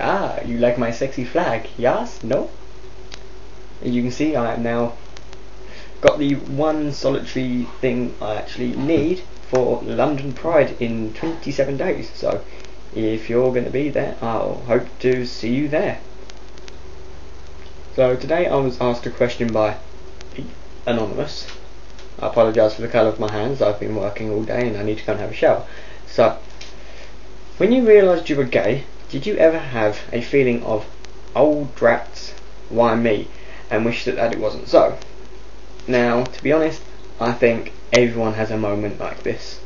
Ah, you like my sexy flag? Yes? No? You can see I have now got the one solitary thing I actually need for London Pride in 27 days. So if you're going to be there, I'll hope to see you there. So today I was asked a question by Anonymous. I apologise for the colour of my hands. I've been working all day and I need to go and have a shower. So, when you realised you were gay, did you ever have a feeling of, oh drats, why me, and wish that it wasn't so? Now, to be honest, I think everyone has a moment like this.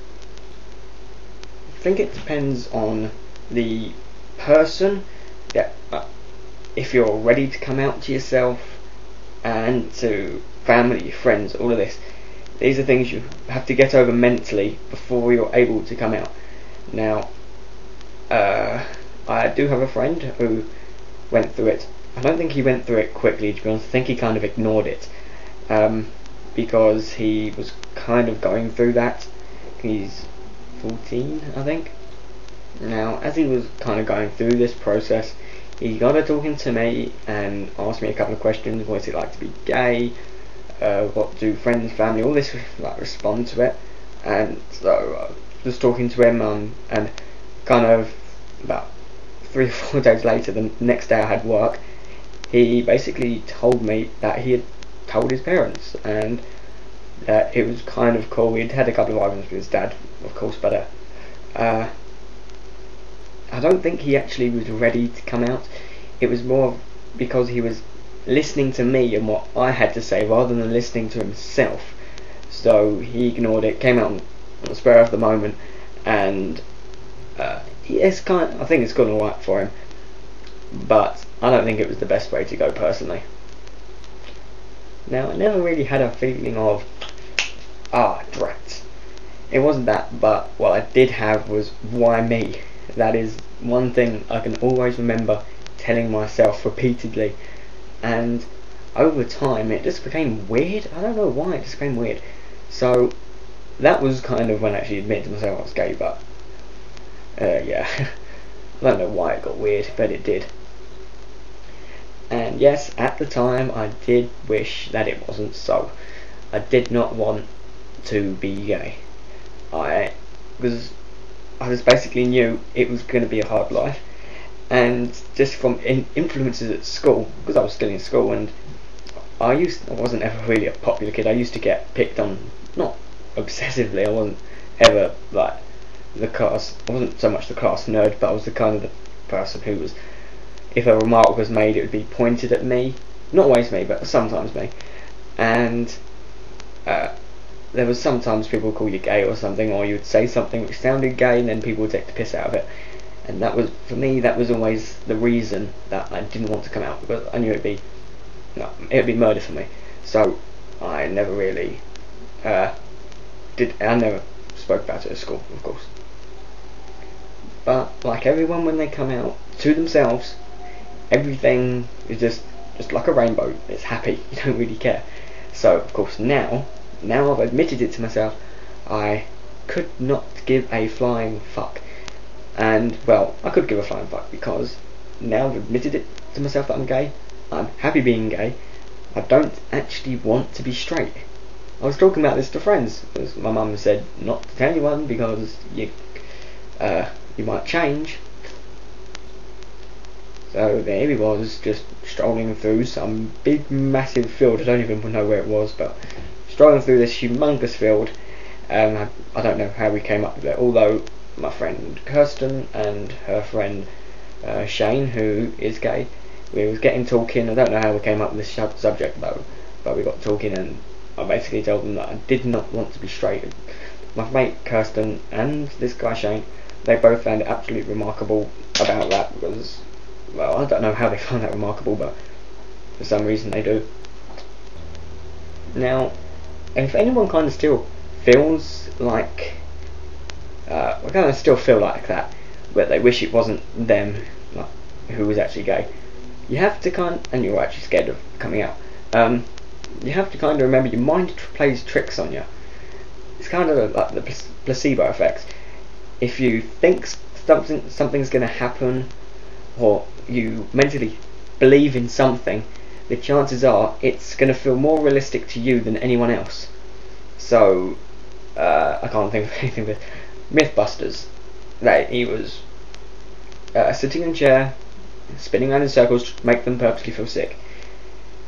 I think it depends on the person, that if you're ready to come out to yourself and to family, friends, all of this. These are things you have to get over mentally before you're able to come out. Now, I do have a friend who went through it. I don't think he went through it quickly, to be honest. I think he kind of ignored it, because he was kind of going through that. He's 14, I think. Now, as he was kind of going through this process, he got to talking to me and asked me a couple of questions. What is it like to be gay? What do friends, family, all this like respond to it? And so just talking to him, and kind of about 3 or 4 days later, the next day I had work, he basically told me that he had told his parents, and that it was kind of cool. He'd had a couple of arguments with his dad, of course, but I don't think he actually was ready to come out. It was more because he was listening to me and what I had to say rather than listening to himself. So he ignored it, came out on the spur of the moment, and I think it's gone alright for him, but I don't think it was the best way to go personally. Now, I never really had a feeling of, drat. It wasn't that, but what I did have was, why me? That is one thing I can always remember telling myself repeatedly, and over time it just became weird. I don't know why, it just became weird. So that was kind of when I actually admitted to myself I was gay, but yeah, I don't know why it got weird, but it did. And yes, at the time I did wish that it wasn't so. I did not want to be gay. I just basically knew it was going to be a hard life, and just from influences at school, because I was still in school, and I wasn't ever really a popular kid. I used to get picked on, not obsessively. I wasn't ever like the class. I wasn't so much the class nerd, but I was the kind of the person who was, if a remark was made, it would be pointed at me. Not always me, but sometimes me. And there was sometimes people would call you gay or something, or you would say something which sounded gay, and then people would take the piss out of it. And that was, for me, that was always the reason that I didn't want to come out, because I knew it would be murder for me. So I never really I never spoke about it at school, of course. But like everyone, when they come out to themselves, everything is just like a rainbow. It's happy. You don't really care. So of course now I've admitted it to myself, I could not give a flying fuck. And well, I could give a flying fuck, because now I've admitted it to myself that I'm gay. I'm happy being gay. I don't actually want to be straight. I was talking about this to friends, because my mum said not to tell anyone because you might change. So there he was, just strolling through some big massive field. I don't even know where it was, but strolling through this humongous field. I don't know how we came up with it, although my friend Kirsten and her friend Shane, who is gay, we was getting talking. I don't know how we came up with this subject though, but we got talking, and I basically told them that I did not want to be straight. My mate Kirsten and this guy Shane, they both found it absolutely remarkable about that, because, well, I don't know how they found that remarkable, but for some reason they do. Now, if anyone kind of still feels like we kind of still feel like that, but they wish it wasn't them, like, who was actually gay, you have to and you're actually scared of coming out, you have to kind of remember your mind plays tricks on you. It's kind of like the placebo effect. If you think something's going to happen, or you mentally believe in something, the chances are it's going to feel more realistic to you than anyone else. So, I can't think of anything but Mythbusters. That he was sitting in a chair, spinning around in circles to make them purposely feel sick.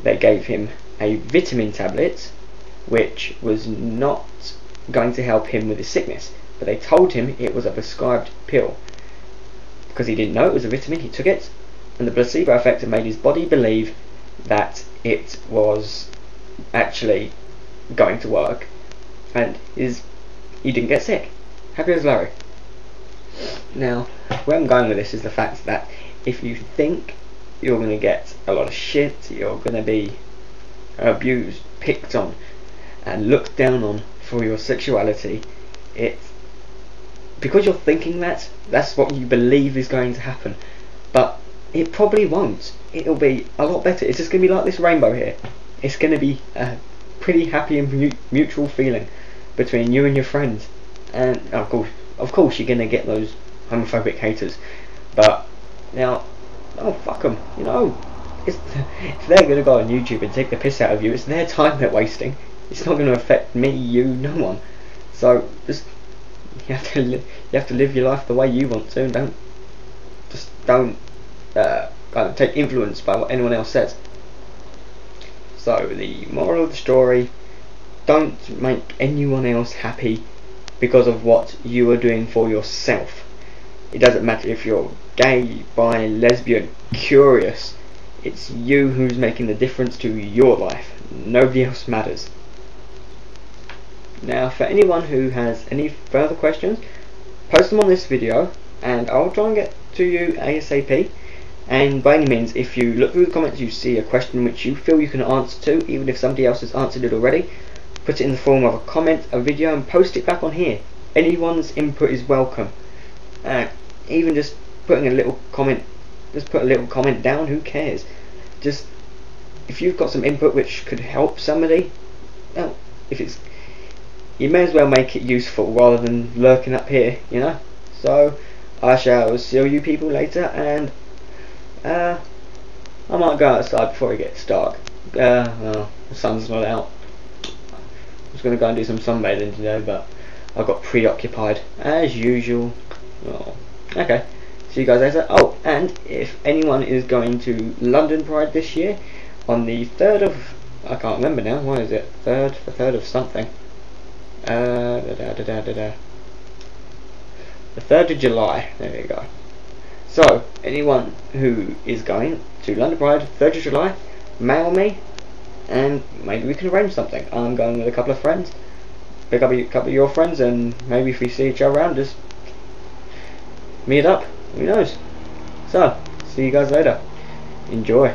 They gave him a vitamin tablet, which was not going to help him with his sickness, but they told him it was a prescribed pill. Because he didn't know it was a vitamin, he took it, and the placebo effect had made his body believe that it was actually going to work, and he didn't get sick. Happy as Larry. Now, where I'm going with this is the fact that if you think you're going to get a lot of shit, you're going to be abused, picked on, and looked down on for your sexuality, it's because you're thinking that's what you believe is going to happen. But it probably won't. It'll be a lot better. It's just going to be like this rainbow here. It's going to be a pretty happy and mutual feeling between you and your friends. And of course you're going to get those homophobic haters. But now, oh fuck them, you know. If they're going to go on YouTube and take the piss out of you, it's their time they're wasting. It's not going to affect me, you, no one. So just you have to live your life the way you want to, and don't kind of take influence by what anyone else says. So the moral of the story: don't make anyone else happy because of what you are doing for yourself. It doesn't matter if you're gay, bi, lesbian, curious. It's you who's making the difference to your life. Nobody else matters. Now, for anyone who has any further questions, post them on this video and I'll try and get to you ASAP. And by any means, if you look through the comments, you see a question which you feel you can answer to, even if somebody else has answered it already, put it in the form of a comment, a video, and post it back on here. Anyone's input is welcome. Even just putting a little comment, just put a little comment down, who cares? Just, if you've got some input which could help somebody, well, you may as well make it useful rather than lurking up here, you know? So, I shall see you people later, and I might go outside before it gets dark. Well, the sun's not out. I was going to go and do some sunbathing today, but I got preoccupied, as usual. Oh, okay, see you guys later. Oh, and if anyone is going to London Pride this year, on the 3rd of, I can't remember now, what is it? The 3rd of something. The 3rd of July, there you go. So, anyone who is going to London Pride, 3rd of July, mail me, and maybe we can arrange something. I'm going with a couple of friends, pick up a couple of your friends, and maybe if we see each other around, just meet up, who knows. So, see you guys later. Enjoy.